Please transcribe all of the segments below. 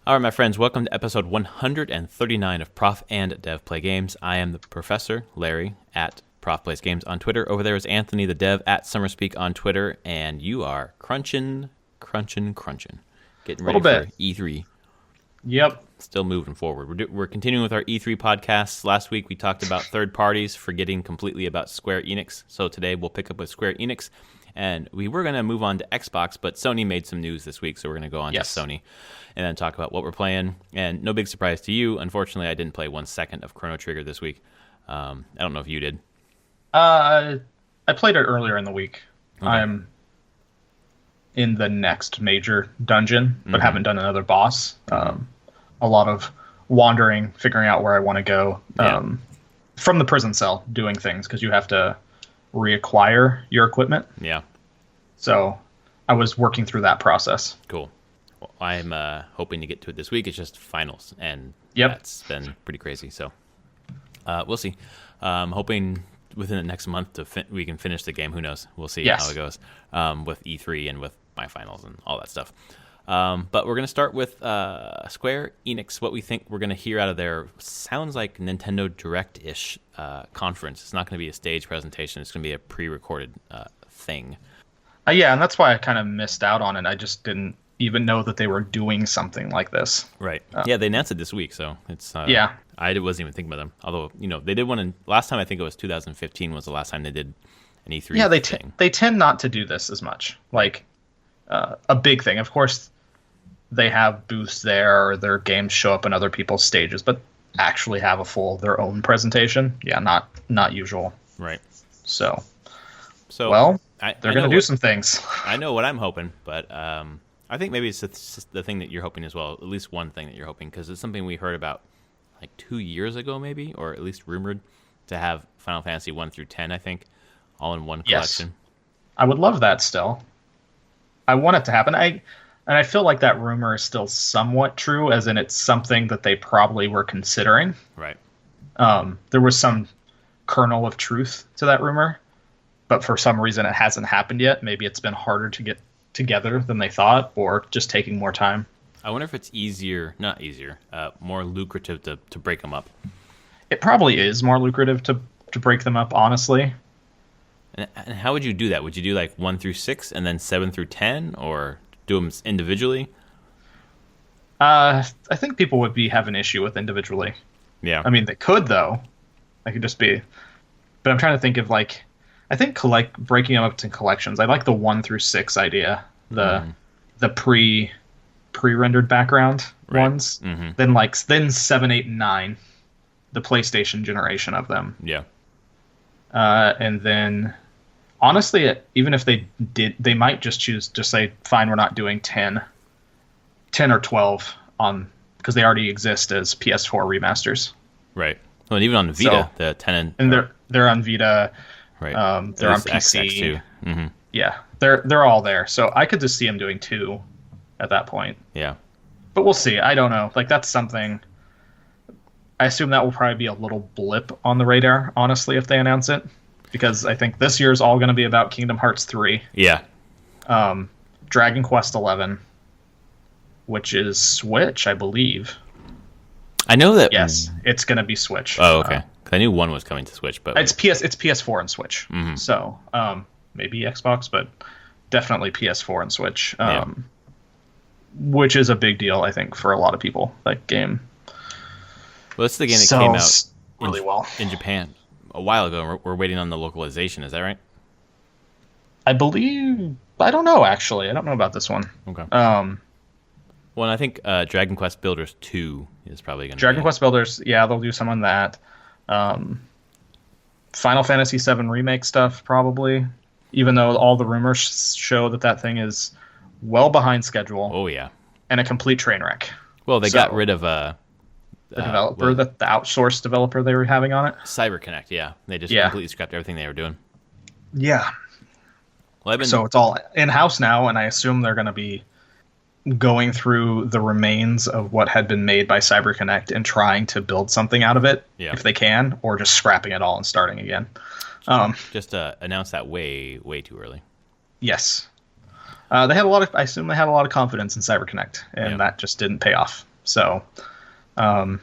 All right, my friends, welcome to episode 139 of Prof and Dev Play Games. I am the Professor, Larry, at Prof Plays Games on Twitter. Over there is Anthony, the Dev, at SummerSpeak on Twitter. And you are crunching. Getting ready for E3. Yep. Still moving forward. We're continuing with our E3 podcasts. Last week we talked about third parties, forgetting completely about Square Enix. So today we'll pick up with Square Enix. And we were going to move on to Xbox, but Sony made some news this week, so we're going to go on to Sony and then talk about what we're playing. And no big surprise to you. Unfortunately, I didn't play 1 second of Chrono Trigger this week. I don't know if you did. I played it earlier in the week. Okay. I'm in the next major dungeon, but haven't done another boss. A lot of wandering, figuring out where I want to go. From the prison cell, doing things, because you have to reacquire your equipment. Yeah. So I was working through that process. Cool. Well, I'm hoping to get to it this week. It's just finals, and Yep. that's been pretty crazy. So we'll see. Hoping within the next month we can finish the game. Who knows? We'll see how it goes with E3 and with my finals and all that stuff. But we're going to start with Square Enix. What we think we're going to hear out of their sounds like Nintendo Direct-ish conference. It's not going to be a stage presentation. It's going to be a pre-recorded thing. Yeah, and that's why I kind of missed out on it. I just didn't even know that they were doing something like this. Right. Yeah, they announced it this week, so it's yeah. I wasn't even thinking about them. Although, they did one last time. I think it was 2015 was the last time they did an E3 Yeah, thing. they tend not to do this as much. Like a big thing. Of course, they have booths there, or their games show up in other people's stages, but actually have their own presentation. Yeah, not usual. Right. So well, they're going to do some things. I know what I'm hoping, but I think maybe it's the thing that you're hoping as well. At least one thing that you're hoping, because it's something we heard about like 2 years ago, maybe, or at least rumored to have Final Fantasy 1 through 10. I think all in one collection. Yes. I would love that still. I want it to happen. And I feel like that rumor is still somewhat true, as in it's something that they probably were considering. Right. There was some kernel of truth to that rumor, but for some reason it hasn't happened yet. Maybe it's been harder to get together than they thought, or just taking more time. I wonder if it's more lucrative to break them up. It probably is more lucrative to break them up, honestly. And how would you do that? Would you do like 1 through 6 and then 7 through 10, or do them individually? I think people would have an issue with individually. Yeah. I mean, they could, though. They could just be... But I'm trying to think of, like... I think breaking them up into collections. I like the 1 through 6 idea. The pre-rendered background ones. Mm-hmm. Then 7, 8, and 9. The PlayStation generation of them. Yeah. And then... Honestly, even if they did, they might just say, fine, we're not doing 10 or 12 because they already exist as PS4 remasters. Right. Well, and even on Vita, the 10 and they're on Vita. Right. They're on PC too. Mm-hmm. Yeah, they're all there. So I could just see them doing 2 at that point. Yeah. But we'll see. I don't know. Like, that's something. I assume that will probably be a little blip on the radar, honestly, if they announce it. Because I think this year's all going to be about Kingdom Hearts 3. Yeah. Dragon Quest 11, which is Switch, I believe. I know that. Yes, it's going to be Switch. Oh, okay. I knew 1 was coming to Switch, but it's PS4 and Switch. Mm-hmm. So maybe Xbox, but definitely PS4 and Switch. Which is a big deal, I think, for a lot of people. That game. Well, it's the game that came out really well in Japan a while ago. We're waiting on the localization. Is that right? I believe. I don't know, actually. I don't know about this one. Okay. Well, I think Dragon Quest Builders 2 is probably going to Dragon Quest Builders, yeah, they'll do some on that. Final Fantasy VII Remake stuff, probably. Even though all the rumors show that thing is well behind schedule. Oh, yeah. And a complete train wreck. Well, they got rid of... the developer, the outsourced developer they were having on it. CyberConnect, yeah. They just completely scrapped everything they were doing. Yeah. Well, so it's all in-house now, and I assume they're going to be going through the remains of what had been made by CyberConnect and trying to build something out of it, if they can, or just scrapping it all and starting again. Just announced that way too early. Yes. They had a lot of. I assume they had a lot of confidence in CyberConnect, and that just didn't pay off. So, well,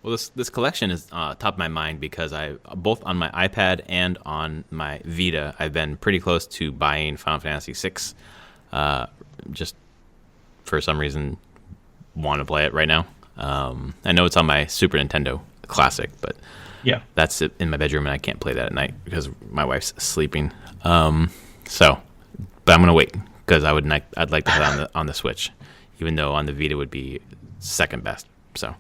this collection is top of my mind because I both on my iPad and on my Vita, I've been pretty close to buying Final Fantasy VI. Just for some reason, want to play it right now. I know it's on my Super Nintendo Classic, but yeah, that's it in my bedroom, and I can't play that at night because my wife's sleeping. But I'm gonna wait because I'd like to have it on the Switch, even though on the Vita would be second best. So.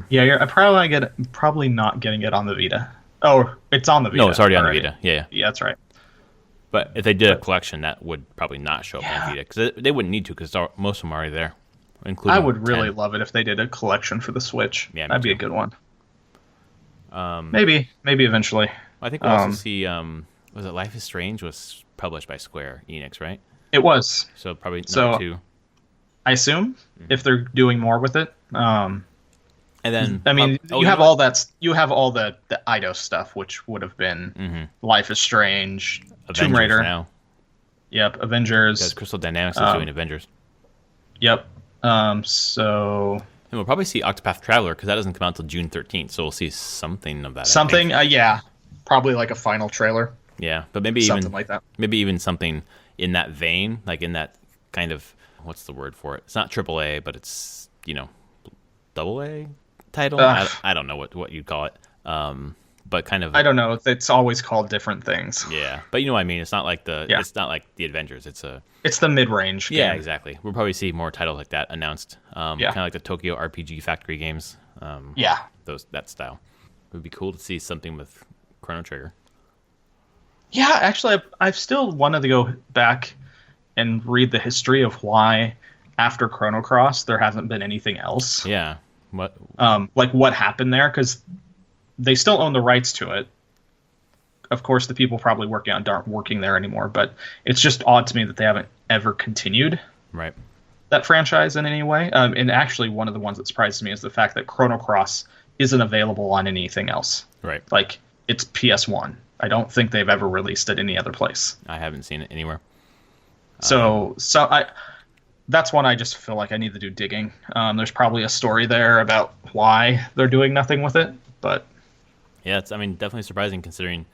Yeah, I'm probably not getting it on the Vita. Oh, it's on the Vita. No, it's already on the Vita. Yeah. Yeah, that's right. But if they did a collection, that would probably not show up on Vita because they wouldn't need to because most of them are already there. Including I would really love it if they did a collection for the Switch. Yeah, that'd be a good one. Maybe eventually. I think we'll also see. Was it Life is Strange was published by Square Enix, right? It was. So probably not two. I assume if they're doing more with it. And then, I mean, you have all the Eidos stuff, which would have been Life is Strange, Avengers Tomb Raider. Now. Yep, Avengers. Because Crystal Dynamics is doing Avengers. Yep. So. And we'll probably see Octopath Traveler because that doesn't come out until June 13th. So we'll see something of that. Something, yeah, probably like a final trailer. Yeah, but maybe something even like that. Maybe even something in that vein, like in that kind of what's the word for it? It's not AAA, but it's double A title. I don't know what you'd call it. But kind of I don't know. It's always called different things. Yeah, but you know what I mean. It's not like it's not like the Avengers. It's the mid-range game. Yeah, exactly. We'll probably see more titles like that announced. Kind of like the Tokyo RPG Factory games. That style. It would be cool to see something with Chrono Trigger. Yeah, actually, I've still wanted to go back and read the history of why after Chrono Cross there hasn't been anything else. Yeah. What? Like what happened there? Because they still own the rights to it. Of course, the people probably working on it aren't working there anymore, but it's just odd to me that they haven't ever continued that franchise in any way. And actually, one of the ones that surprises me is the fact that Chrono Cross isn't available on anything else. Right. Like, it's PS1. I don't think they've ever released it any other place. I haven't seen it anywhere. That's one I just feel like I need to do digging. There's probably a story there about why they're doing nothing with it, but yeah, it's definitely surprising considering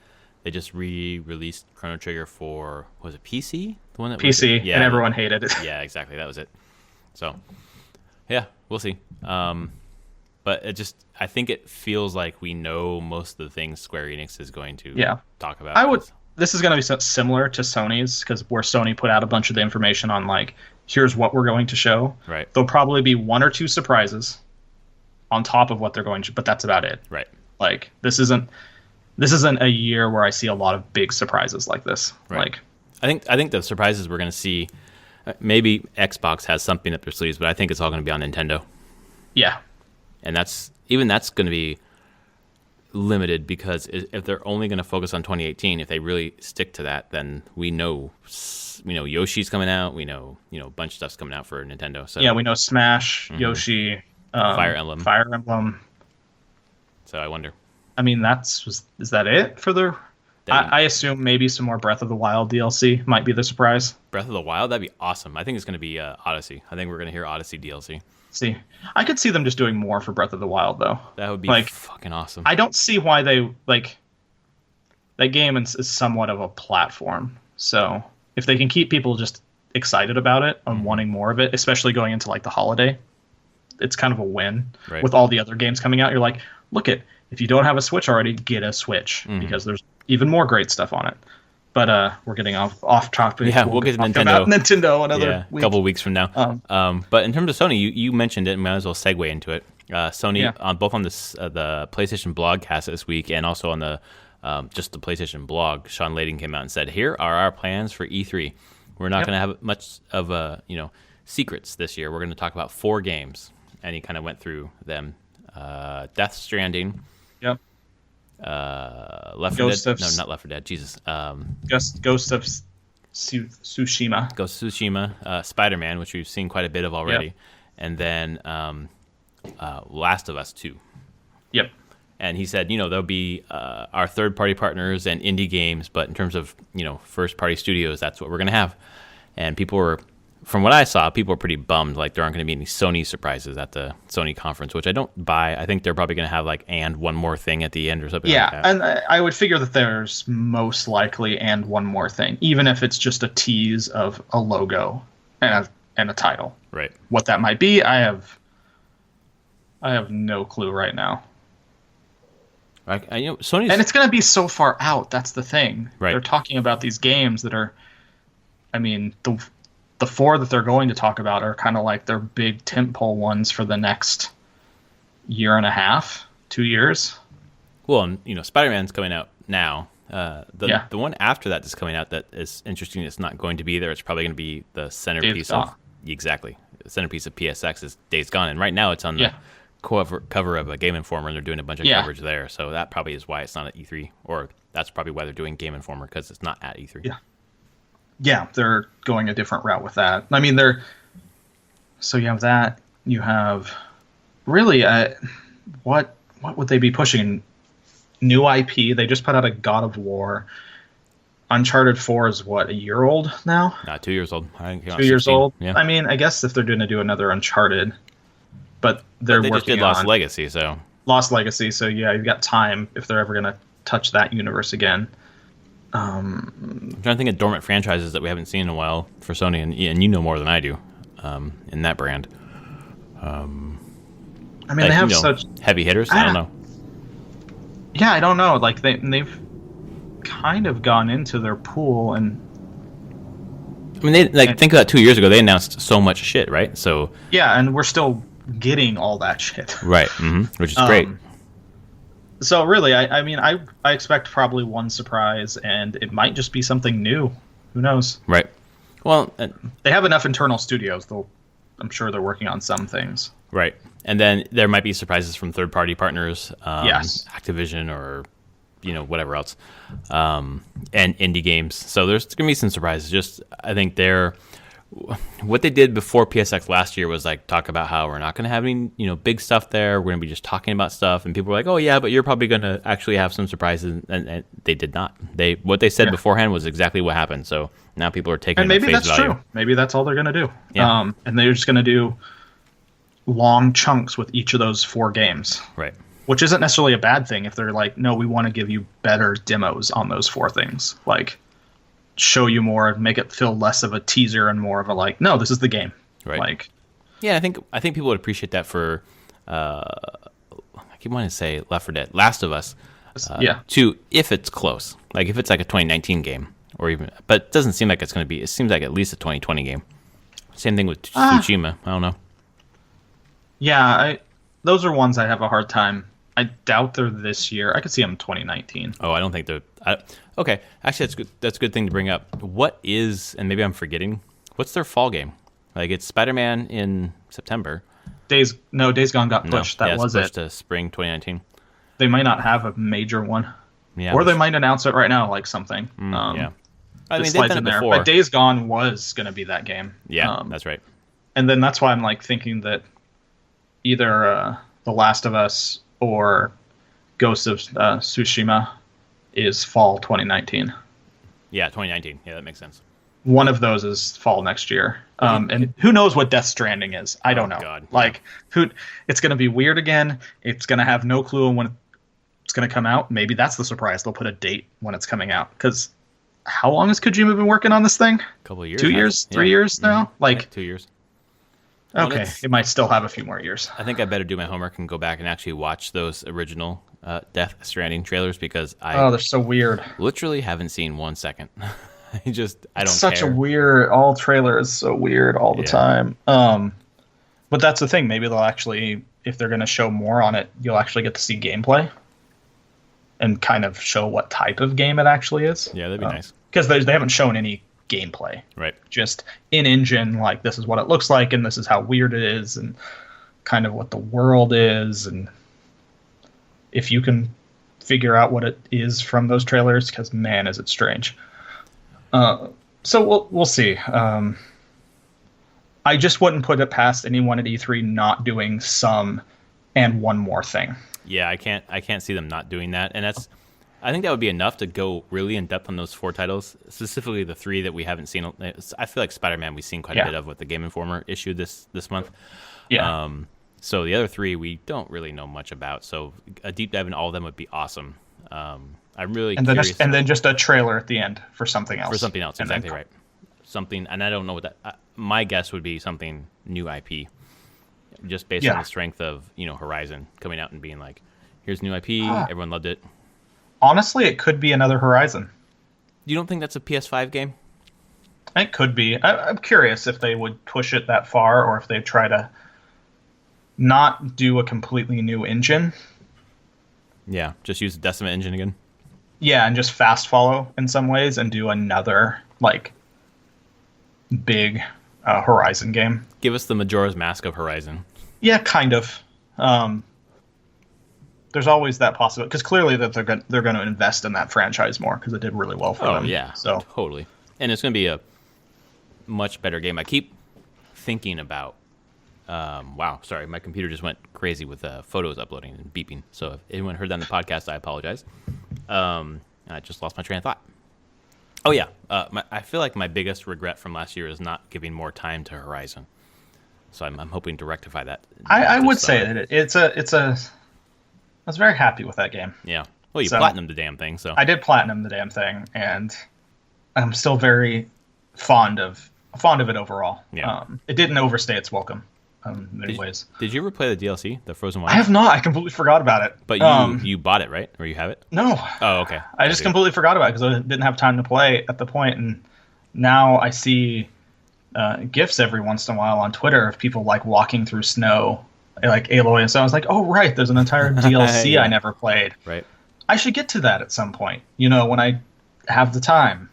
they just re-released Chrono Trigger for PC? The one that PC, and everyone hated it. Yeah, exactly. That was it. So, yeah, we'll see. But I think it feels like we know most of the things Square Enix is going to talk about. This is going to be similar to Sony's, because where Sony put out a bunch of the information on, like, here's what we're going to show. Right. There'll probably be one or two surprises on top of what they're going to, but that's about it. Right. Like, this isn't a year where I see a lot of big surprises like this. Right. Like, I think the surprises we're going to see, maybe Xbox has something up their sleeves, but I think it's all going to be on Nintendo. Yeah. And that's going to be limited, because if they're only going to focus on 2018, if they really stick to that, then we know Yoshi's coming out, we know a bunch of stuff's coming out for Nintendo. So yeah, we know Smash, Yoshi, Fire Emblem. So I wonder. I mean, is that it for the? I assume maybe some more Breath of the Wild DLC might be the surprise. Breath of the Wild, that'd be awesome. I think it's going to be Odyssey. I think we're going to hear Odyssey DLC. See, I could see them just doing more for Breath of the Wild, though. That would be fucking awesome. I don't see why they that game is somewhat of a platform. So if they can keep people just excited about it and wanting more of it, especially going into like the holiday, it's kind of a win. Right. With all the other games coming out, you're like, if you don't have a Switch already, get a Switch, because there's even more great stuff on it. But we're getting off topic. Yeah, we'll get to Nintendo. About Nintendo another week. Couple of weeks from now. But in terms of Sony, you mentioned it, and might as well segue into it. Sony, both on this the PlayStation blogcast this week, and also on the just the PlayStation blog, Sean Layden came out and said, "Here are our plans for E3. We're not going to have much of secrets this year. We're going to talk about 4 games," and he kind of went through them: Death Stranding. Yep. Left 4 Dead. No, not Left 4 Dead. Jesus. Ghost of Tsushima. Ghost of Tsushima. Spider-Man, which we've seen quite a bit of already. Yep. And then Last of Us 2. Yep. And he said, there'll be our third-party partners and indie games, but in terms of, first-party studios, that's what we're going to have. And people were from what I saw, people are pretty bummed. Like there aren't going to be any Sony surprises at the Sony conference, which I don't buy. I think they're probably going to have like and one more thing at the end or something. Yeah, like that. and I would figure that there's most likely and one more thing, even if it's just a tease of a logo and a title. Right. What that might be, I have no clue right now. Sony's, and it's going to be so far out. That's the thing. Right. They're talking about these games that are, I mean, the 4 that they're going to talk about are kind of like their big tentpole ones for the next year and a half, 2 years. Well, and Spider-Man's coming out now. The one after that is coming out that is interesting. It's not going to be there. It's probably going to be the centerpiece of exactly the centerpiece of PSX is Days Gone, and right now it's on the cover of a Game Informer, and they're doing a bunch of coverage there. So that probably is why it's not at E3, or that's probably why they're doing Game Informer, because it's not at E3. Yeah, they're going a different route with that. I mean, so you have that. You have really what would they be pushing? New IP. They just put out a God of War. Uncharted 4 is what, a year old now? 2 years old. I think 2 years old. Yeah. I mean, I guess if they're going to do another Uncharted, but they just did Lost Legacy, so yeah, you've got time if they're ever going to touch that universe again. I'm trying to think of dormant franchises that we haven't seen in a while for Sony, and you know more than I do in that brand. I mean, they have such heavy hitters. I don't know. Yeah, I don't know. Like they've kind of gone into their pool, and I mean, think about 2 years ago. They announced so much shit, right? So yeah, and we're still getting all that shit, right? Which is great. So really, I mean, I expect probably one surprise, and it might just be something new. Who knows? Right. Well, they have enough internal studios, though. I'm sure they're working on some things. Right. And then there might be surprises from third-party partners, yes, Activision or whatever else, and indie games. So there's going to be some surprises. Just I think what they did before PSX last year was like talk about how we're not going to have any big stuff there. We're going to be just talking about stuff, and people were like, oh yeah, but you're probably going to actually have some surprises, and they did not. What they said beforehand was exactly what happened. So now people are taking and maybe it at face that's value. true. Maybe that's all they're going to do. Yeah. And they're just going to do long chunks with each of those 4 games. Right. Which isn't necessarily a bad thing if they're like, no, we want to give you better demos on those 4 things. Like, show you more, make it feel less of a teaser and more of a like, no, this is the game. Right. Like, yeah, I think people would appreciate that for. I keep wanting to say Left 4 Dead, Last of Us. To if it's close, like if it's like a 2019 game, or even, but it doesn't seem like it's going to be. It seems like at least a 2020 game. Same thing with Tsushima. I don't know. Yeah, those are ones I have a hard time. I doubt they're this year. I could see them in 2019. Oh, I don't think they're. Okay, actually, that's good. That's a good thing to bring up. What is, and maybe I'm forgetting, what's their fall game? Like it's Spider-Man in September. Days Gone got pushed. That was pushed to spring 2019. They might not have a major one. Yeah, or they might announce it right now, like something. Yeah. I mean, they've done it before. But Days Gone was going to be that game. Yeah, that's right. And then that's why I'm like thinking that either The Last of Us or Ghost of Tsushima is fall 2019. Yeah, 2019. Yeah, that makes sense. One of those is fall next year. And who knows what Death Stranding is? I don't know. God. Like, it's going to be weird again. It's going to have no clue on when it's going to come out. Maybe that's the surprise. They'll put a date when it's coming out. Because how long has Kojima been working on this thing? A couple of years. 2 years? 3 years now? Like 2 years. Okay, it might still have a few more years. I think I better do my homework and go back and actually watch those original Death Stranding trailers because they're so weird. Literally haven't seen 1 second. I don't such care. A weird. All trailer is so weird all the time. But that's the thing. Maybe they'll actually, if they're going to show more on it, you'll actually get to see gameplay and kind of show what type of game it actually is. Yeah, that'd be nice. Because they haven't shown any gameplay. Right. Just in engine, like this is what it looks like, and this is how weird it is, and kind of what the world is, and if you can figure out what it is from those trailers, because man, is it strange. So we'll see. I just wouldn't put it past anyone at E3 not doing some and one more thing. Yeah, I can't see them not doing that, and I think that would be enough to go really in depth on those 4 titles, specifically the 3 that we haven't seen. I feel like Spider-Man we've seen quite a bit of with the Game Informer issue this month. Yeah. So the other 3 we don't really know much about. So a deep dive in all of them would be awesome. I'm really curious. And then just a trailer at the end for something else. For something else, exactly right. Something, and I don't know what that. My guess would be something new IP, just based on the strength of Horizon coming out and being like, here's new IP, everyone loved it. Honestly, it could be another Horizon. You don't think that's a PS5 game? It could be. I'm curious if they would push it that far, or if they try to not do a completely new engine. Yeah, just use the Decima engine again. Yeah, and just fast follow in some ways and do another big Horizon game. Give us the Majora's Mask of Horizon. Yeah, kind of. There's always that possibility, because clearly that they're going to invest in that franchise more, because it did really well for them. Oh yeah, so totally. And it's going to be a much better game. I keep thinking about. Wow, sorry, my computer just went crazy with photos uploading and beeping. So if anyone heard that in the podcast, I apologize. I just lost my train of thought. Oh yeah, I feel like my biggest regret from last year is not giving more time to Horizon. So I'm hoping to rectify that. I would say that it's a. I was very happy with that game. Yeah. Well, you platinumed the damn thing, so. I did platinum the damn thing, and I'm still very fond of it overall. Yeah. It didn't overstay its welcome in many ways. Did you ever play the DLC, the Frozen Wilds? I have not. I completely forgot about it. But you bought it, right? Or you have it? No. Oh, okay. I just completely forgot about it because I didn't have time to play at the point, and now I see GIFs every once in a while on Twitter of people walking through snow, like Aloy and so I was like, oh right, there's an entire DLC I never played. Right. I should get to that at some point, when I have the time.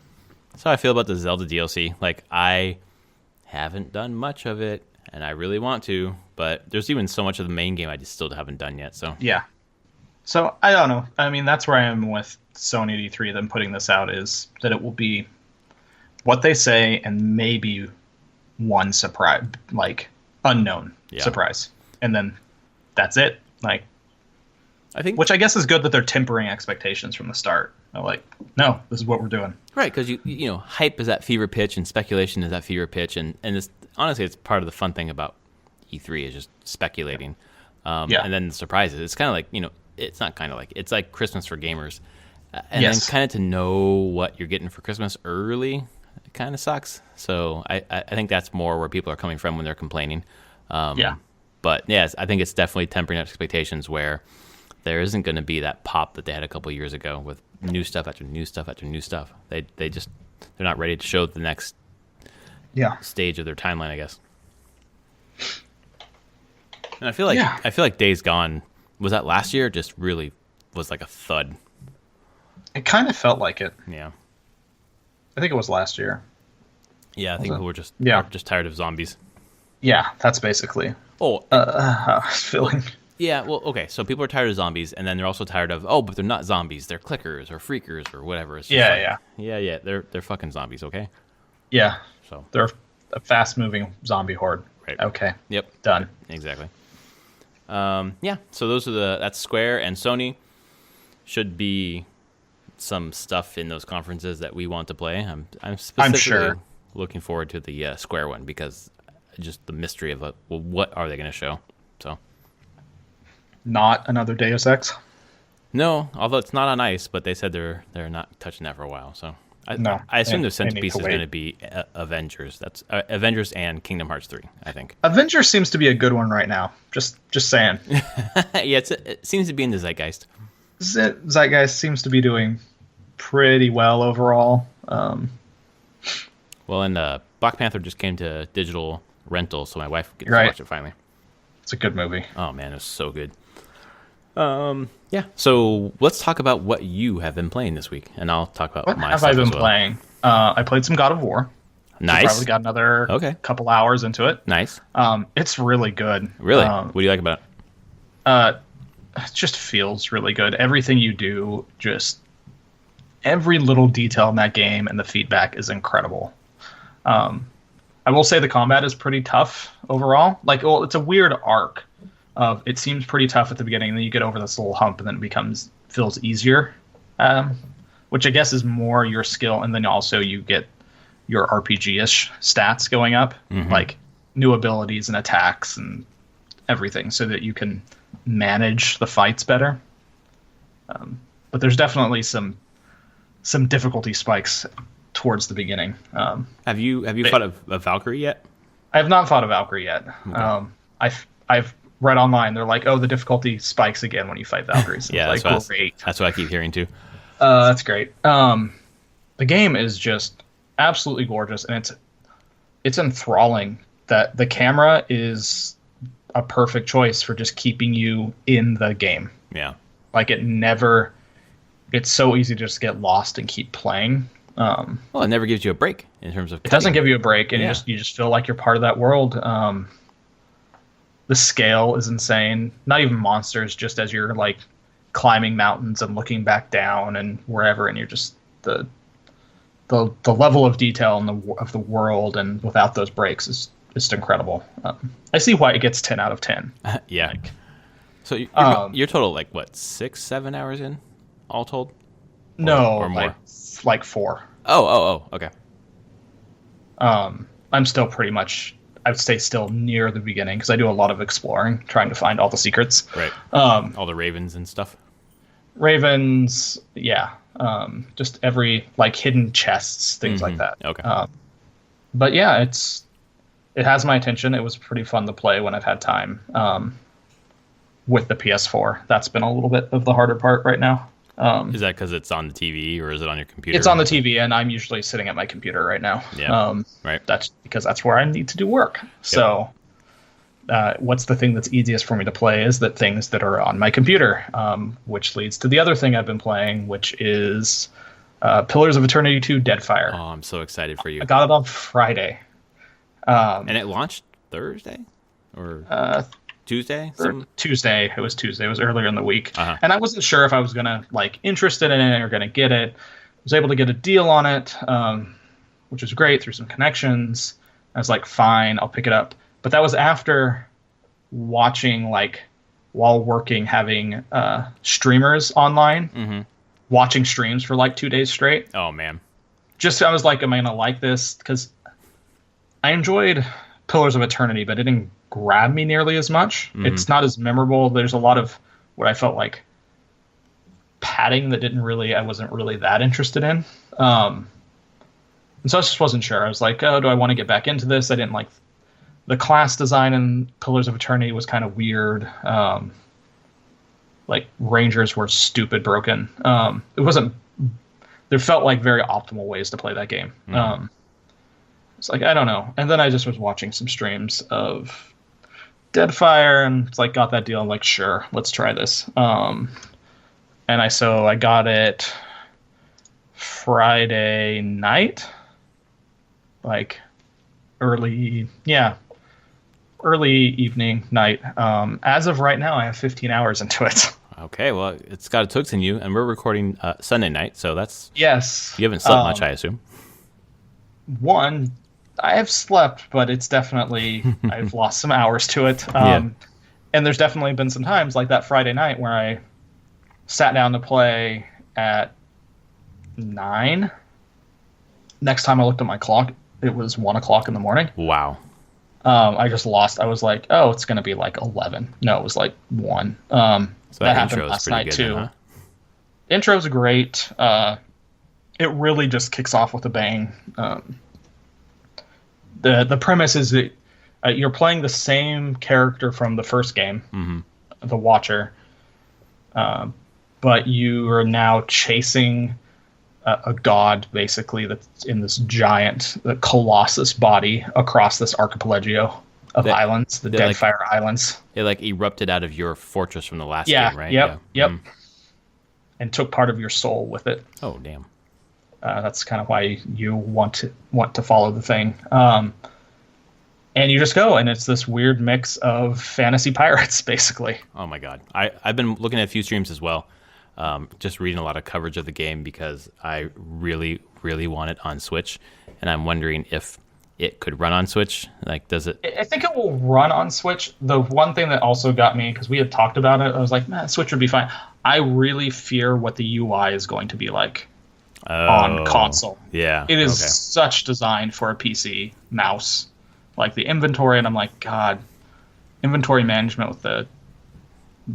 That's how I feel about the Zelda DLC. I haven't done much of it, and I really want to, but there's even so much of the main game I just still haven't done yet. So yeah. So I don't know. I mean, that's where I am with Sony at E3. Them putting this out is that it will be what they say, and maybe one surprise, unknown surprise, and then that's it. I think, which I guess is good that they're tempering expectations from the start. They're no, this is what we're doing. Right, because you hype is that fever pitch, and speculation is that fever pitch, and it's, honestly, it's part of the fun thing about E3 is just speculating. And then the surprises. It's kind of it's not kind of it's like Christmas for gamers, and then kind of to know what you're getting for Christmas early, it kind of sucks. So I think that's more where people are coming from when they're complaining. But yes, I think it's definitely tempering expectations where there isn't going to be that pop that they had a couple years ago with new stuff after new stuff after new stuff. They're not ready to show the next stage of their timeline, I guess. And I feel like Days Gone, was that last year? Just really was like a thud. It kind of felt like it. Yeah. I think it was last year. Yeah, I think people were just tired of zombies. Yeah, that's basically how I was feeling. Yeah, well, okay, so people are tired of zombies, and then they're also tired of, but they're not zombies, they're clickers or freakers or whatever. It's just they're fucking zombies, okay? Yeah, so they're a fast-moving zombie horde. Right. Okay. Yep. Done. Exactly. So those are that's Square and Sony. Should be some stuff in those conferences that we want to play. I'm specifically looking forward to the Square one, because just the mystery of what are they going to show? So. Not another Deus Ex? No, although it's not on ice, but they said they're not touching that for a while. So I assume the centerpiece is going to be Avengers. That's Avengers and Kingdom Hearts 3, I think. Avengers seems to be a good one right now. Just saying. Yeah, it seems to be in the zeitgeist. Zeitgeist seems to be doing pretty well overall. Well, and Black Panther just came to digital rental, so my wife gets to watch it finally. It's a good movie. Oh man, it's so good. So let's talk about what you have been playing this week, and I'll talk about my stuff. What have I been playing? I played some God of War. Nice. Probably got another couple hours into it. Nice. It's really good. Really? What do you like about it? It just feels really good. Everything you do, just every little detail in that game, and the feedback is incredible. I will say the combat is pretty tough overall. It's a weird arc. It seems pretty tough at the beginning, and then you get over this little hump, and then it feels easier. which I guess is more your skill, and then also you get your RPG-ish stats going up, like new abilities and attacks and everything, so that you can manage the fights better. But there's definitely some difficulty spikes towards the beginning. Have you fought a Valkyrie yet? I have not fought a Valkyrie yet. Okay. I've read online, they're like, oh, the difficulty spikes again when you fight Valkyries. Yeah, like, that's what I keep hearing too. That's great. The game is just absolutely gorgeous, and it's enthralling. That the camera is a perfect choice for just keeping you in the game. Yeah. Like it's so easy to just get lost and keep playing. Well, it never gives you a break in terms of. It doesn't give you a break, and you just feel like you're part of that world. The scale is insane. Not even monsters, just as you're like climbing mountains and looking back down and wherever, and you're just the level of detail of the world, and without those breaks is just incredible. I see why it gets 10 out of 10. Yeah. Like, so you're total like what, 6-7 hours in, all told? Or more? Like 4. Oh, okay. I'm still pretty much, I would say, still near the beginning, because I do a lot of exploring, trying to find all the secrets. Right. All the ravens and stuff. Ravens, yeah. Just every like hidden chests, things like that. Okay. But yeah, it has my attention. It was pretty fun to play when I've had time. With the PS4, that's been a little bit of the harder part right now. Is that because it's on the TV, or is it on your computer? It's on the TV, and I'm usually sitting at my computer right now. Yeah. Right. That's because that's where I need to do work. Yep. So, what's the thing that's easiest for me to play is the things that are on my computer, which leads to the other thing I've been playing, which is Pillars of Eternity 2 Deadfire. Oh, I'm so excited for you. I got it on Friday. And it launched Thursday? Or Tuesday? Tuesday. It was Tuesday. It was earlier in the week. And I wasn't sure if I was going to interested in it or going to get it. I was able to get a deal on it, which was great, through some connections. I was like, fine, I'll pick it up. But that was after watching, while working, having streamers online, watching streams for 2 days straight. Oh, man. I was like, am I going to like this? Because I enjoyed Pillars of Eternity, but it didn't grab me nearly as much. It's not as memorable. There's a lot of what I felt like padding that I wasn't really that interested in. And so I just wasn't sure. I was like, oh, do I want to get back into this? I didn't like the class design in Pillars of Eternity was kind of weird. Rangers were stupid broken. There felt like very optimal ways to play that game. It's like, I don't know. And then I just was watching some streams of Deadfire, and it's like, got that deal. I'm like, sure, let's try this. And I got it Friday night, early evening, night. As of right now, I have 15 hours into it. Okay, well, it's got its hooks in you, and we're recording Sunday night, so that's... Yes. You haven't slept much, I assume. One, I have slept, but it's definitely... I've lost some hours to it. And there's definitely been some times, like that Friday night, where I sat down to play at 9. Next time I looked at my clock, it was 1 o'clock in the morning. Wow. I just lost. I was like, oh, it's going to be 11. No, it was 1. So that happened last night good, too. Huh? Intro's great. It really just kicks off with a bang. The premise is that you're playing the same character from the first game, the Watcher, but you are now chasing a god, basically, that's in this giant colossus body across this archipelago of islands, the Deadfire Islands. It erupted out of your fortress from the last game, right? Yep. And took part of your soul with it. Oh, damn. That's kind of why you want to follow the thing. And you just go, and it's this weird mix of fantasy pirates, basically. Oh my god. I've been looking at a few streams as well. Just reading a lot of coverage of the game because I really, really want it on Switch, and I'm wondering if it could run on Switch. Does it? I think it will run on Switch. The one thing that also got me, because we had talked about it, I was like, man, Switch would be fine. I really fear what the UI is going to be like on console. Yeah. It is such designed for a PC mouse. Like the inventory, and I'm like, God, inventory management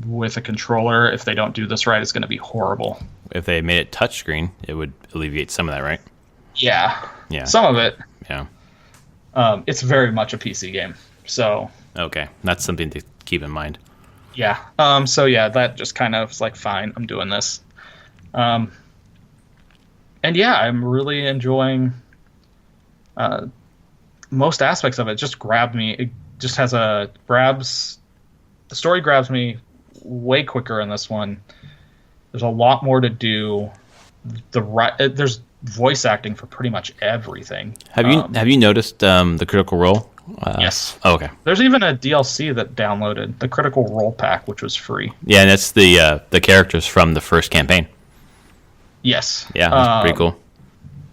with a controller, if they don't do this right, is going to be horrible. If they made it touchscreen, it would alleviate some of that, right? Yeah. Yeah. Some of it. Yeah. It's very much a PC game. So. Okay. That's something to keep in mind. Yeah. So yeah, that just kind of was like, fine, I'm doing this. And yeah, I'm really enjoying most aspects of it. Just grabbed me. It just has the story grabs me way quicker in this one. There's a lot more to do. There's voice acting for pretty much everything. Have you noticed the Critical Role? Yes. Oh, okay. There's even a DLC that downloaded, the Critical Role pack, which was free. Yeah, and that's the characters from the first campaign. Yes. Yeah, that's pretty cool.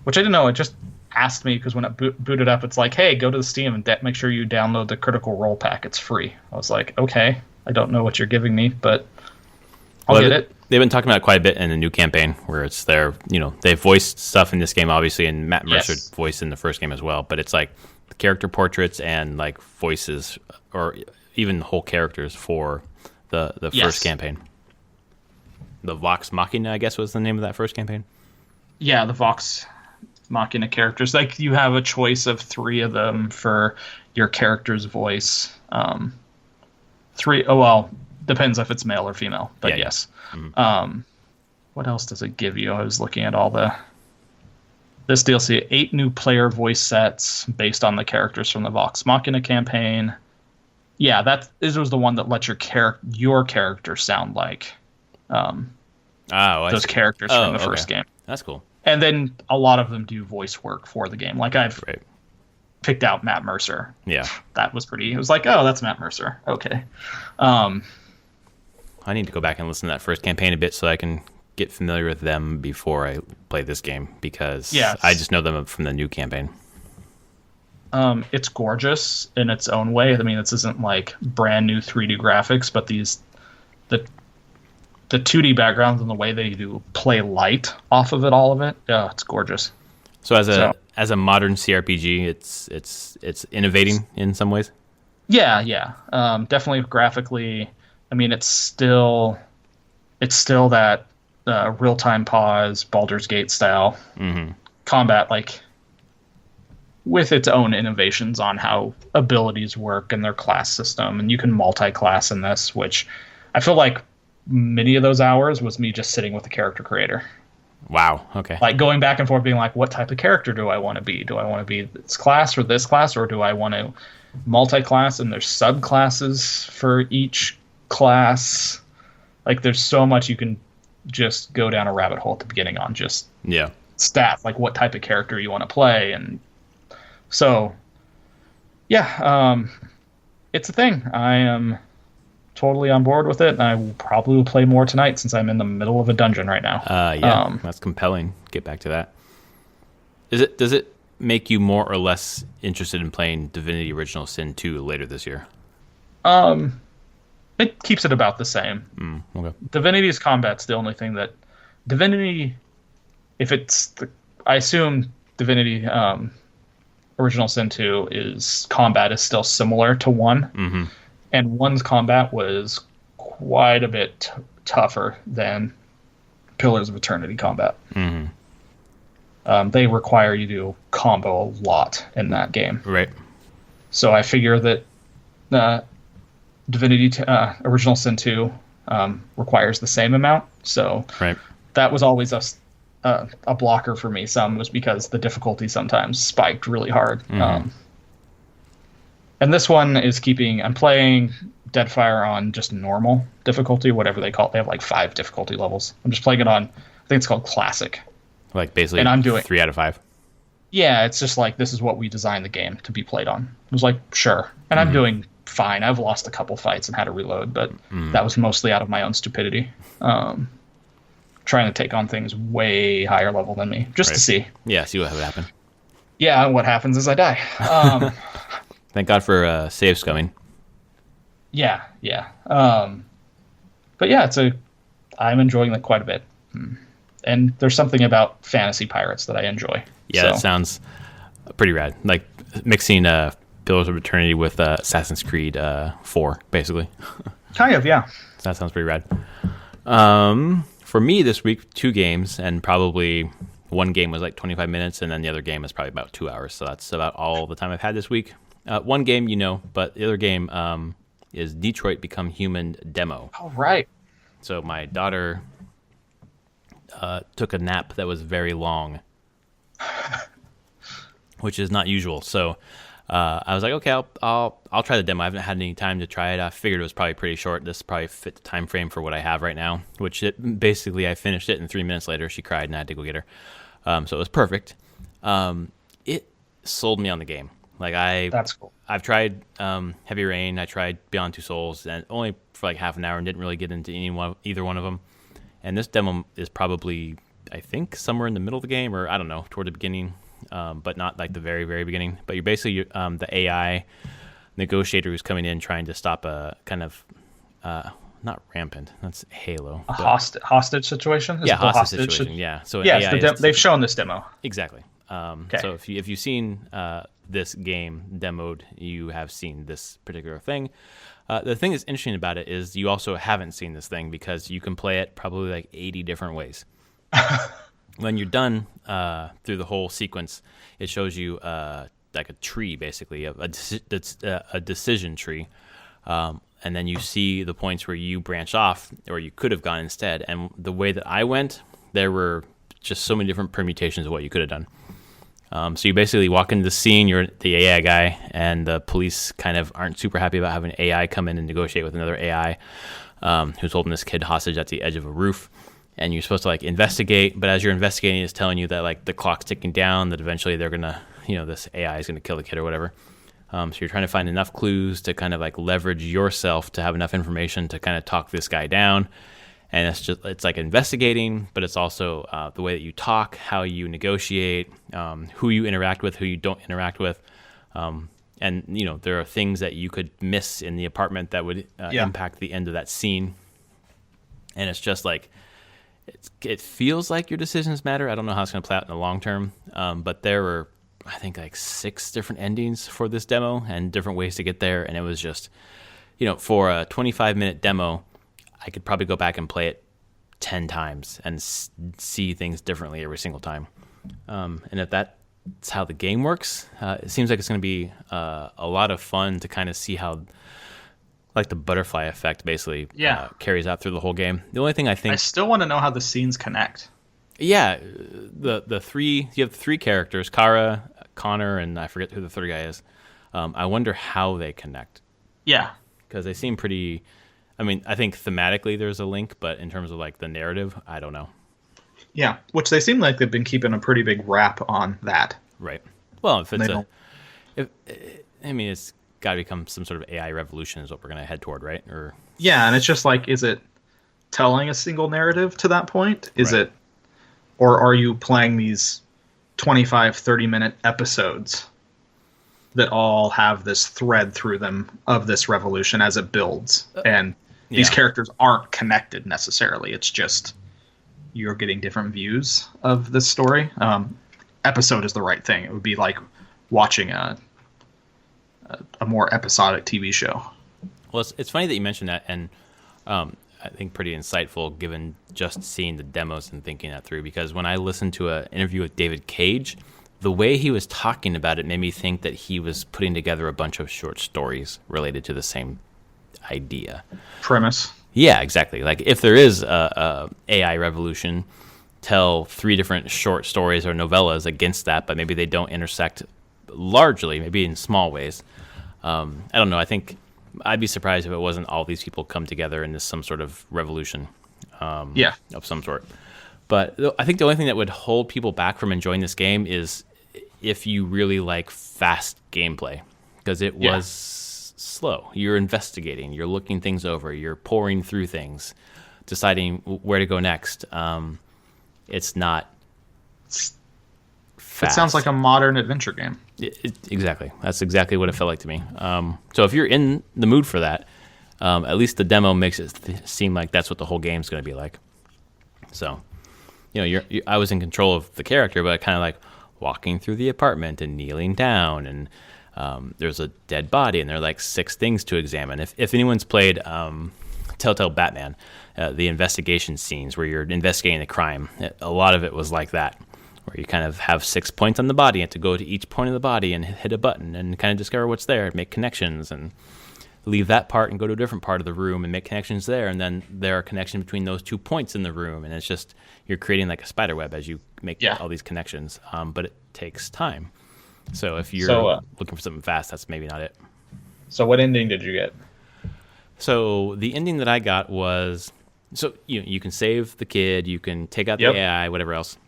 Which I didn't know. It just asked me because when it booted up, it's like, hey, go to the Steam and make sure you download the Critical Role pack. It's free. I was like, okay, I don't know what you're giving me, but I'll get it. They've been talking about it quite a bit in the new campaign, where it's their, they voiced stuff in this game, obviously, and Matt Mercer voiced in the first game as well. But it's like character portraits and like voices, or even whole characters for the first campaign. The Vox Machina, I guess, was the name of that first campaign. Yeah, the Vox Machina characters. Like, you have a choice of 3 of them for your character's voice. 3. Oh well, depends if it's male or female. But yes. Mm-hmm. What else does it give you? I was looking at all this DLC. 8 new player voice sets based on the characters from the Vox Machina campaign. Yeah, this was the one that lets your character sound like those characters from the first game. That's cool. And then a lot of them do voice work for the game. Like, I've picked out Matt Mercer. Yeah. That was pretty... It was like, oh, that's Matt Mercer. Okay. I need to go back and listen to that first campaign a bit so I can get familiar with them before I play this game, because I just know them from the new campaign. It's gorgeous in its own way. I mean, this isn't like brand new 3D graphics, but the 2D backgrounds and the way they do play light off of it, all of it, it's gorgeous. So as a modern CRPG, it's innovating in some ways. Yeah. Definitely graphically. I mean, it's still that real-time pause, Baldur's Gate style combat, like, with its own innovations on how abilities work and their class system, and you can multi-class in this, which I feel like many of those hours was me just sitting with the character creator. Wow. Okay. Like, going back and forth, being like, what type of character do I want to be? Do I want to be this class or this class, or do I want to multi-class and there's subclasses for each class? Like, there's so much you can just go down a rabbit hole at the beginning on just stats, like what type of character you want to play. And so, it's a thing. I am totally on board with it, and I probably will play more tonight since I'm in the middle of a dungeon right now. That's compelling. Get back to that. Does it make you more or less interested in playing Divinity Original Sin 2 later this year? It keeps it about the same. Okay. Divinity's combat's the only thing that Divinity, I assume Divinity Original Sin 2 combat is still similar to 1. And 1's combat was quite a bit tougher than Pillars of Eternity combat. They require you to combo a lot in that game. Right. So I figure that Divinity Original Sin 2 requires the same amount. So that was always a blocker for me. Some was because the difficulty sometimes spiked really hard. And this one is I'm playing Deadfire on just normal difficulty, whatever they call it. They have like 5 difficulty levels. I'm just playing it on, I think it's called Classic. Like basically, and I'm doing 3 out of 5. Yeah, it's just like, this is what we designed the game to be played on. I was like, sure. And I'm doing fine. I've lost a couple fights and had to reload, but that was mostly out of my own stupidity. Trying to take on things way higher level than me, just to see. Yeah, see what would happen. Yeah, what happens is I die. Thank God for save scumming. Yeah. But yeah, I'm enjoying it quite a bit. And there's something about fantasy pirates that I enjoy. Yeah, that sounds pretty rad. Like mixing Pillars of Eternity with Assassin's Creed 4, basically. Kind of, yeah. So that sounds pretty rad. For me this week, 2 games, and probably one game was like 25 minutes, and then the other game is probably about 2 hours. So that's about all the time I've had this week. One game, but the other game is Detroit Become Human demo. All right. So my daughter took a nap that was very long, which is not usual. So I was like, okay, I'll try the demo. I haven't had any time to try it. I figured it was probably pretty short. This probably fit the time frame for what I have right now, which basically I finished it, and 3 minutes later she cried and I had to go get her. So it was perfect. It sold me on the game. That's cool. I've tried Heavy Rain. I tried Beyond Two Souls, and only for like half an hour, and didn't really get into either one of them. And this demo is probably, I think, somewhere in the middle of the game, or I don't know, toward the beginning, but not like the very, very beginning. But you're basically the AI negotiator who's coming in trying to stop a kind of not rampant. That's Halo. A hostage situation. Hostage situation. Yeah. So they've shown this demo. Exactly. So if you've seen this game demoed, you have seen this particular thing. The thing that's interesting about it is you also haven't seen this thing, because you can play it probably like 80 different ways. When you're done through the whole sequence, it shows you like a tree, basically, a decision tree. And then you see the points where you branch off, or you could have gone instead. And the way that I went, there were just so many different permutations of what you could have done. So you basically walk into the scene, you're the AI guy, and the police kind of aren't super happy about having AI come in and negotiate with another AI who's holding this kid hostage at the edge of a roof. And you're supposed to like investigate, but as you're investigating, it's telling you that like the clock's ticking down, that eventually they're gonna, this AI is gonna kill the kid or whatever. So you're trying to find enough clues to kind of like leverage yourself to have enough information to kind of talk this guy down. And it's like investigating, but it's also the way that you talk, how you negotiate, who you interact with, who you don't interact with. And, there are things that you could miss in the apartment that would impact the end of that scene. And it's just like, it feels like your decisions matter. I don't know how it's going to play out in the long term. But there were, I think, like 6 different endings for this demo and different ways to get there. And it was just, for a 25-minute demo, I could probably go back and play it 10 times and see things differently every single time. And if that's how the game works, it seems like it's going to be a lot of fun to kind of see how, like, the butterfly effect basically carries out through the whole game. The only thing I still want to know how the scenes connect. Yeah, you have 3 characters, Kara, Connor, and I forget who the third guy is. I wonder how they connect. Yeah. Because they seem pretty... I think thematically there's a link, but in terms of like the narrative, I don't know. Yeah, which they seem like they've been keeping a pretty big rap on that. Right. Well, it's got to become some sort of AI revolution is what we're going to head toward, right? Or yeah, and it's just like, is it telling a single narrative to that point? Or are you playing these 25, 30-minute episodes that all have this thread through them of this revolution as it builds? And these characters aren't connected necessarily. It's just you're getting different views of this story. Episode is the right thing. It would be like watching a more episodic TV show. Well, it's funny that you mentioned that, and I think pretty insightful given just seeing the demos and thinking that through. Because when I listened to an interview with David Cage, the way he was talking about it made me think that he was putting together a bunch of short stories related to the same idea. Premise. Yeah, exactly. Like if there is a AI revolution, tell 3 different short stories or novellas against that, but maybe they don't intersect largely, maybe in small ways. I don't know. I think I'd be surprised if it wasn't all these people come together in some sort of revolution of some sort. But I think the only thing that would hold people back from enjoying this game is if you really like fast gameplay, because it was slow. You're investigating, you're looking things over, you're pouring through things, deciding where to go next. It's not fast. It sounds like a modern adventure game. Exactly. That's exactly what it felt like to me. So if you're in the mood for that, at least the demo makes it seem like that's what the whole game's going to be like. So, I was in control of the character, but kind of like walking through the apartment and kneeling down, and there's a dead body, and there are like 6 things to examine. If anyone's played Telltale Batman, the investigation scenes where you're investigating a crime, a lot of it was like that, where you kind of have 6 points on the body and to go to each point of the body and hit a button and kind of discover what's there, make connections, and leave that part and go to a different part of the room and make connections there, and then there are connections between those 2 points in the room, and it's just you're creating like a spider web as you make all these connections, but it takes time. So if you're looking for something fast, that's maybe not it. So what ending did you get? So the ending that I got was, so you can save the kid, you can take out the AI, whatever else.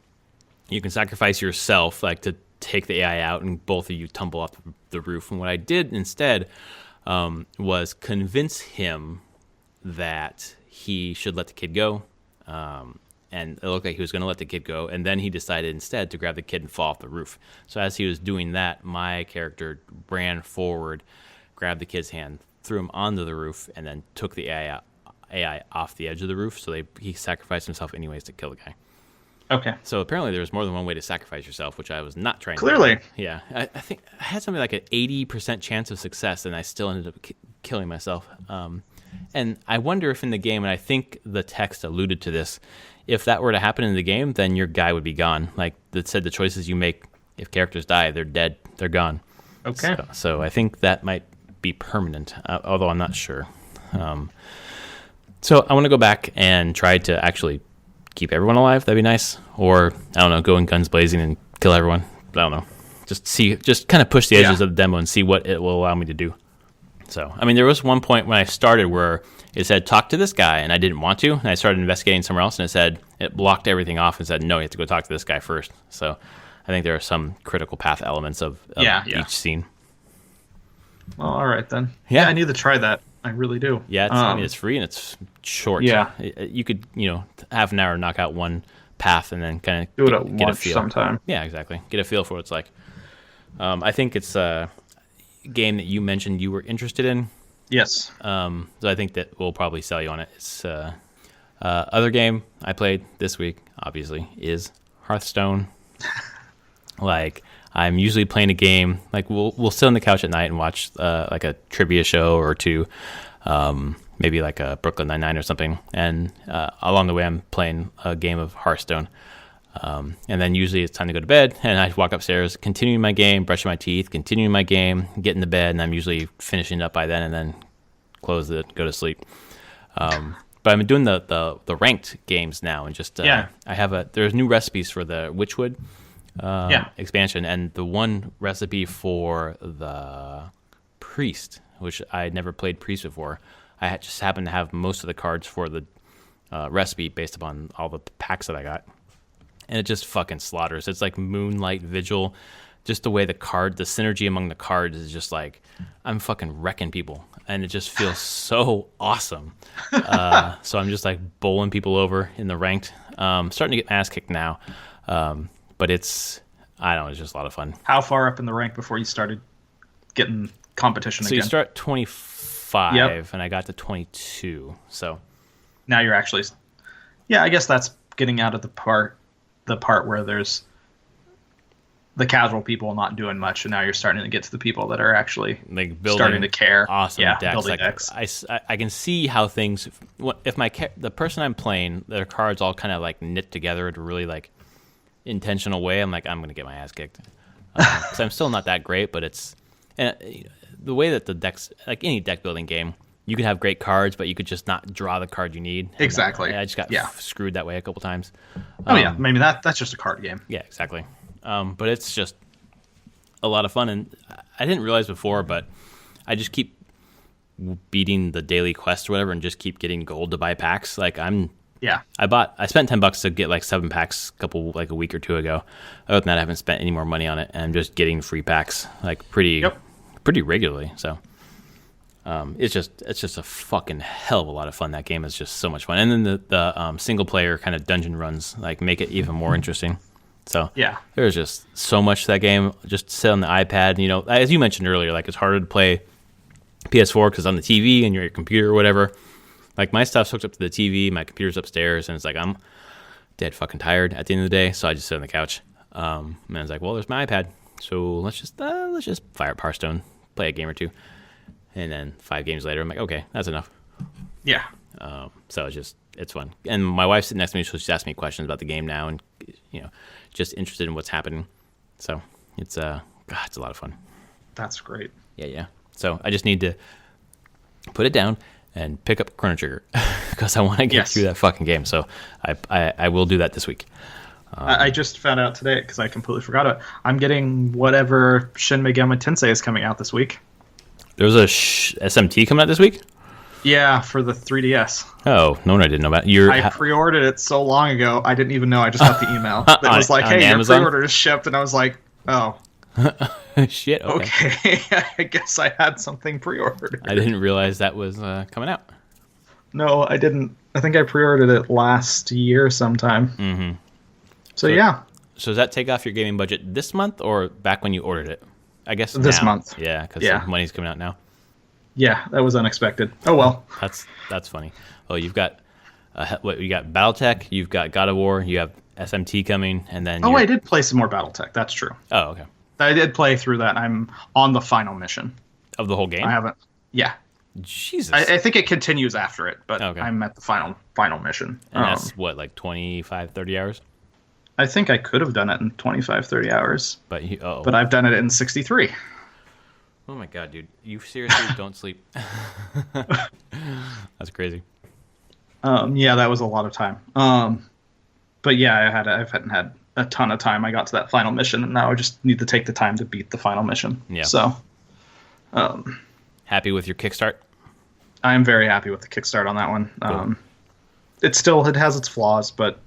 You can sacrifice yourself, like to take the AI out, and both of you tumble off the roof. And what I did instead was convince him that he should let the kid go. And it looked like he was going to let the kid go. And then he decided instead to grab the kid and fall off the roof. So as he was doing that, my character ran forward, grabbed the kid's hand, threw him onto the roof, and then took the AI off the edge of the roof. So he sacrificed himself anyways to kill the guy. Okay. So apparently there's more than one way to sacrifice yourself, which I was not trying Clearly. to do. Yeah. I think I had something like an 80% chance of success, and I still ended up killing myself. And I wonder if in the game, and I think the text alluded to this, if that were to happen in the game, then your guy would be gone. Like it said, the choices you make, if characters die, they're dead, they're gone. Okay. So I think that might be permanent, although I'm not sure. So I want to go back and try to actually keep everyone alive. That'd be nice. Or, I don't know, go in guns blazing and kill everyone. I don't know. Just kind of push the edges of the demo and see what it will allow me to do. So, I mean, there was one point when I started where it said, talk to this guy, and I didn't want to. And I started investigating somewhere else, and it blocked everything off and said, no, you have to go talk to this guy first. So I think there are some critical path elements of each scene. Well, all right, then. Yeah. I need to try that. I really do. Yeah, I mean, it's free and it's short. Yeah. You could, half an hour knock out one path and then kind of do it at get a lunch feel. sometime. Yeah, exactly. Get a feel for what it's like. I think it's a game that you mentioned you were interested in. Yes. So I think that we'll probably sell you on it. It's other game I played this week, obviously, is Hearthstone. Like, I'm usually playing a game, like we'll sit on the couch at night and watch like a trivia show or two, maybe like a Brooklyn Nine-Nine or something. And along the way, I'm playing a game of Hearthstone. And then usually it's time to go to bed, and I walk upstairs, continuing my game, brushing my teeth, continuing my game, get in the bed, and I'm usually finishing up by then, and then close it, go to sleep. But I've been doing the ranked games now, and just there's new recipes for the Witchwood expansion, and the one recipe for the Priest, which I had never played Priest before. I just happened to have most of the cards for the recipe based upon all the packs that I got. And it just fucking slaughters. It's like Moonlight Vigil. Just the way the synergy among the cards is just like, I'm fucking wrecking people. And it just feels so awesome. So I'm just like bowling people over in the ranked. Starting to get my ass kicked now. But it's just a lot of fun. How far up in the rank before you started getting competition again? So you start 25, and I got to 22. So now you're actually... Yeah, I guess that's getting out of the part where there's the casual people not doing much, and now you're starting to get to the people that are actually like starting to care. Awesome decks. Building like, decks. I can see how things. If the person I'm playing, their cards all kind of like knit together in a really like intentional way. I'm like, I'm gonna get my ass kicked. So I'm still not that great, but it's the way that the decks, like any deck building game, you could have great cards, but you could just not draw the card you need. Exactly. I just got screwed that way a couple times. Maybe that's just a card game. Yeah, exactly. But it's just a lot of fun, and I didn't realize before, but I just keep beating the daily quest or whatever, and just keep getting gold to buy packs. Like I spent $10 to get like 7 packs a week or two ago. Other than that, I haven't spent any more money on it, and I'm just getting free packs like pretty regularly. So. It's just a fucking hell of a lot of fun. That game is just so much fun, and then the single player kind of dungeon runs like make it even more interesting. So there's just so much to that game. Just sit on the iPad, as you mentioned earlier, like it's harder to play PS4 because on the TV and your computer or whatever. Like my stuff's hooked up to the TV, my computer's upstairs, and it's like dead fucking tired at the end of the day, so I just sit on the couch. And I was like, well, there's my iPad, so let's just fire up Hearthstone, play a game or two, and then 5 games later, I'm like, okay, that's enough. Yeah. So it's fun. And my wife's sitting next to me, so she's asking me questions about the game now, and just interested in what's happening. So it's it's a lot of fun. That's great. Yeah. So I just need to put it down and pick up Chrono Trigger because I want to get through that fucking game. So I will do that this week. I just found out today because I completely forgot it. I'm getting whatever Shin Megami Tensei is coming out this week. There's a SMT coming out this week? Yeah, for the 3DS. Oh, no, I didn't know about it. I pre-ordered it so long ago, I didn't even know. I just got the email that was like, hey, your pre-order is shipped. And I was like, oh. Shit, okay. I guess I had something pre-ordered. I didn't realize that was coming out. No, I didn't. I think I pre-ordered it last year sometime. Mm-hmm. So yeah. So does that take off your gaming budget this month or back when you ordered it? I guess this month. Yeah, because the money's coming out now. Yeah, that was unexpected. Oh well. That's funny. Oh, you've got you got BattleTech, you've got God of War, you have SMT coming, and then I did play some more BattleTech. That's true. Oh, okay. I did play through that. I'm on the final mission of the whole game. I haven't. Yeah. Jesus. I think it continues after it, but okay. I'm at the final mission. And that's what, like 25, 30 hours? I think I could have done it in 25, 30 hours. But I've done it in 63. Oh my god, dude! You seriously don't sleep? That's crazy. Yeah, that was a lot of time. But yeah, I haven't had a ton of time. I got to that final mission, and now I just need to take the time to beat the final mission. Yeah. So, happy with your kickstart? I am very happy with the kickstart on that one. Cool. It has its flaws, but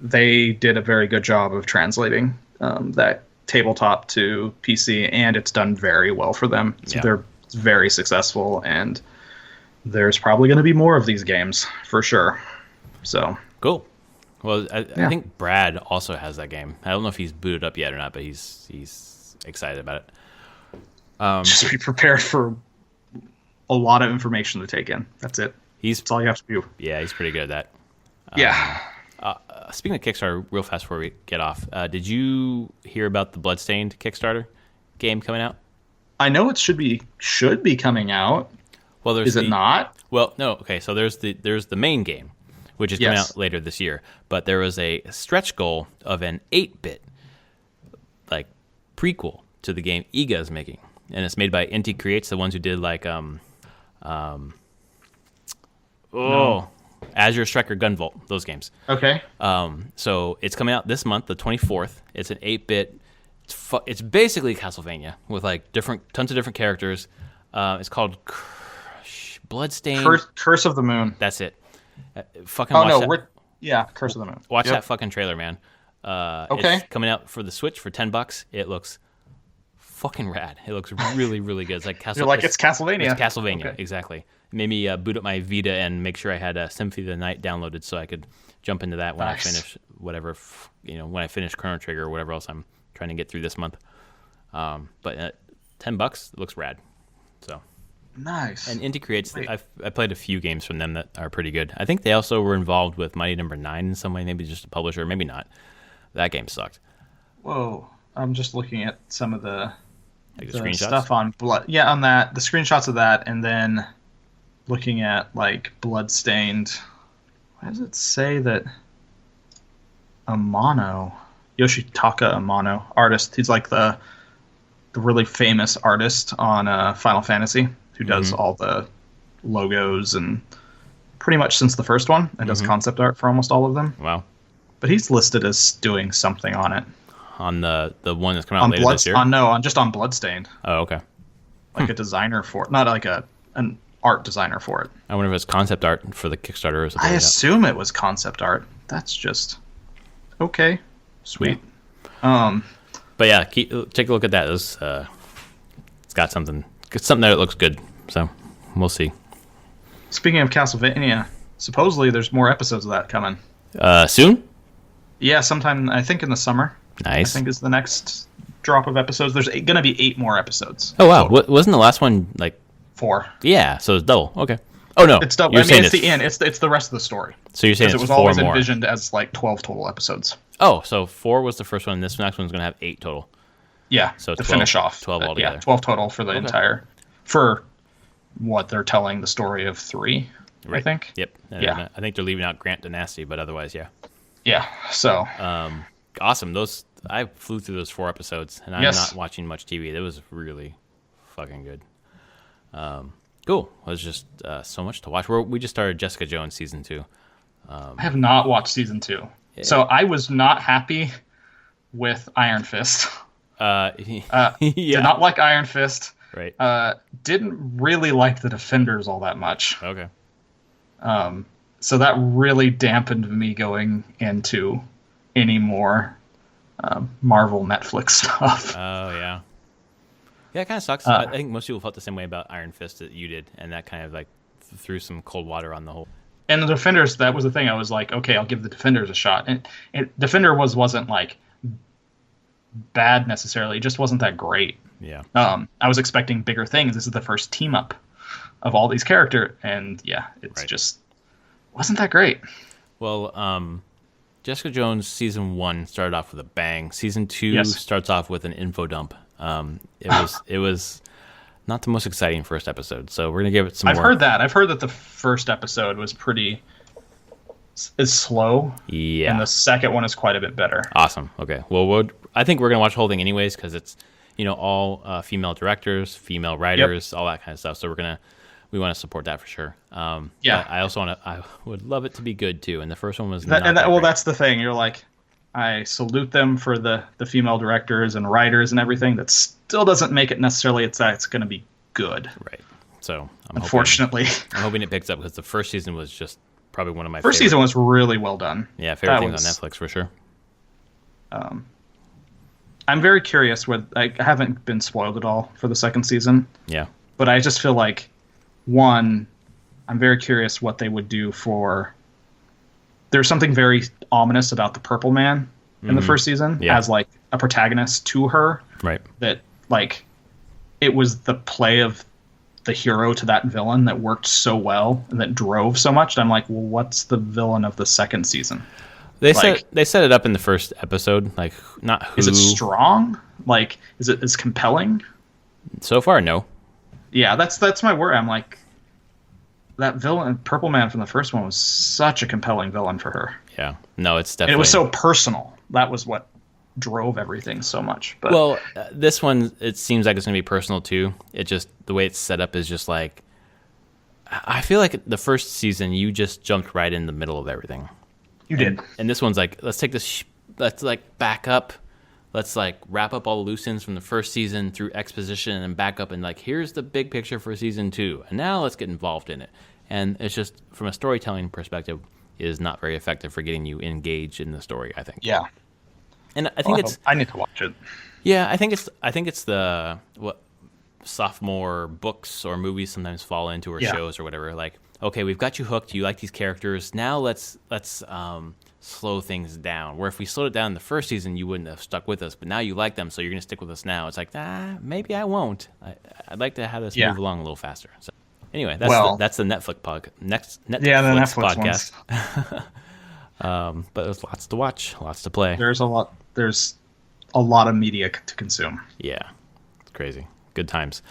they did a very good job of translating that tabletop to PC, and it's done very well for them. So they're very successful, and there's probably going to be more of these games for sure. So cool. Well, I think Brad also has that game. I don't know if he's booted up yet or not, but he's excited about it. Just be prepared for a lot of information to take in. That's it. That's all you have to do. Yeah, he's pretty good at that. Yeah. Speaking of Kickstarter, real fast before we get off, did you hear about the Bloodstained Kickstarter game coming out? I know it should be coming out. Well, is it not? Well, no. Okay, so there's the main game, which is coming out later this year. But there was a stretch goal of an 8-bit like prequel to the game Iga is making, and it's made by Inti Creates, the ones who did like Azure Striker Gunvolt, those games. Okay. So it's coming out this month, the 24th. It's an 8-bit. It's basically Castlevania with like tons of different characters. It's called Bloodstained. Curse of the Moon. That's it. Curse of the Moon. Watch that fucking trailer, man. Okay. It's coming out for the Switch for $10. It looks fucking rad. It looks really, really good. It's like You're like, it's Castlevania. It's Castlevania, exactly. Made me boot up my Vita and make sure I had Symphony of the Night downloaded so I could jump into that when I finish whatever, when I finish Chrono Trigger or whatever else I'm trying to get through this month. But $10, it looks rad. So nice. And Inti Creates, I played a few games from them that are pretty good. I think they also were involved with Mighty Number 9 in some way, maybe just a publisher, maybe not. That game sucked. Whoa. I'm just looking at some of the screenshots? Stuff on Blood. Yeah, on that, the screenshots of that, and then looking at like Bloodstained. Why does it say that Yoshitaka Amano, artist, he's like the really famous artist on Final Fantasy who does all the logos and pretty much since the first one and does concept art for almost all of them. Wow. But he's listed as doing something on it. On the one that's coming out later this year? Just on Bloodstained. Oh, okay. Like a designer for it. Not like an art designer for it. I wonder if it's concept art for the Kickstarter or something. I assume it was concept art. That's just okay. Sweet. Yeah. But yeah, take a look at that. It's got something that looks good. So we'll see. Speaking of Castlevania, supposedly there's more episodes of that coming. Soon? Yeah, sometime I think in the summer. Nice. I think is the next drop of episodes. There's going to be 8 more episodes. Oh wow! Wasn't the last one like 4? Yeah, so it's double. Okay. Oh no, it's double. I mean, it's the end. It's the rest of the story. So you're saying it was always envisioned as like 12 total episodes. Oh, so 4 was the first one. This next one's going to have 8 total. Yeah, so to finish off 12 altogether. Yeah, 12 total for the entire for what they're telling the story of 3. Right. I think. Yep. And I think they're leaving out Grant Dynasty, but otherwise, yeah. Yeah. So. Awesome. I flew through those 4 episodes, and I'm not watching much TV. It was really fucking good. Cool. It was just so much to watch. We just started Jessica Jones season 2. I have not watched season 2, so I was not happy with Iron Fist. Did not like Iron Fist. Right. Didn't really like the Defenders all that much. Okay. So that really dampened me going into any more Marvel Netflix stuff. Oh, yeah. Yeah, it kind of sucks. I think most people felt the same way about Iron Fist that you did, and that kind of like threw some cold water on the whole. And the Defenders, that was the thing. I was like, okay, I'll give the Defenders a shot. And Defender wasn't like bad necessarily. It just wasn't that great. Yeah. I was expecting bigger things. This is the first team up of all these characters, and it's just wasn't that great. Well, Jessica Jones season 1 started off with a bang. Season 2 starts off with an info dump. It was not the most exciting first episode, so we're gonna give it some. I've heard that the first episode was is slow. Yeah. And the second one is quite a bit better. Awesome. Okay. Well, I think we're gonna watch the whole thing anyways because it's all female directors, female writers, all that kind of stuff. So we want to support that for sure. I also I would love it to be good too. And the first one was that's the thing. You're like, I salute them for the female directors and writers and everything. That still doesn't make it necessarily it's going to be good. Right. So unfortunately, I'm hoping it picks up because the first season was just probably one of my first season was really well done. Yeah, favorite things on Netflix for sure. I'm very curious. I haven't been spoiled at all for the second season. Yeah. But I just feel like, one, I'm very curious what they would do for. There's something very ominous about the Purple Man in the first season as like a protagonist to her. Right. That like it was the play of the hero to that villain that worked so well and that drove so much. And I'm like, well, what's the villain of the second season? They set it up in the first episode. Like, not who. Is it strong? Like, is it as compelling? So far, no. Yeah, that's my worry. I'm like, that villain, Purple Man from the first one, was such a compelling villain for her. Yeah, no, it's definitely. And it was so personal. That was what drove everything so much. But well, this one, it seems like it's going to be personal too. It just the way it's set up is just like. I feel like the first season you just jumped right in the middle of everything. You did. And this one's like, let's take this, let's like back up. Let's like wrap up all the loose ends from the first season through exposition and back up and like, here's the big picture for season 2. And now let's get involved in it. And it's just, from a storytelling perspective, is not very effective for getting you engaged in the story, I think. Yeah. And I think I need to watch it. Yeah, I think it's the, what sophomore books or movies sometimes fall into or shows or whatever. Like, okay, we've got you hooked. You like these characters. Now let's slow things down. Where if we slowed it down in the first season, you wouldn't have stuck with us. But now you like them, so you're going to stick with us now. It's like, maybe I won't. I'd like to have this move along a little faster. So anyway, that's the Netflix Netflix podcast. But there's lots to watch, lots to play. There's a lot of media to consume. Yeah, it's crazy. Good times.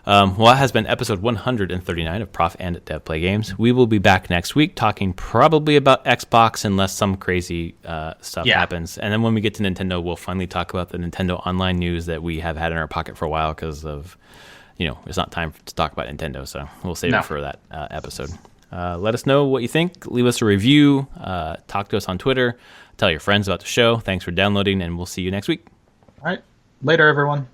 Well, that has been episode 139 of Prof and Dev Play Games. We will be back next week talking probably about Xbox unless some crazy stuff happens. And then when we get to Nintendo, we'll finally talk about the Nintendo Online news that we have had in our pocket for a while because of, it's not time to talk about Nintendo. So we'll save it for that episode. Let us know what you think. Leave us a review. Talk to us on Twitter. Tell your friends about the show. Thanks for downloading, and we'll see you next week. All right. Later, everyone.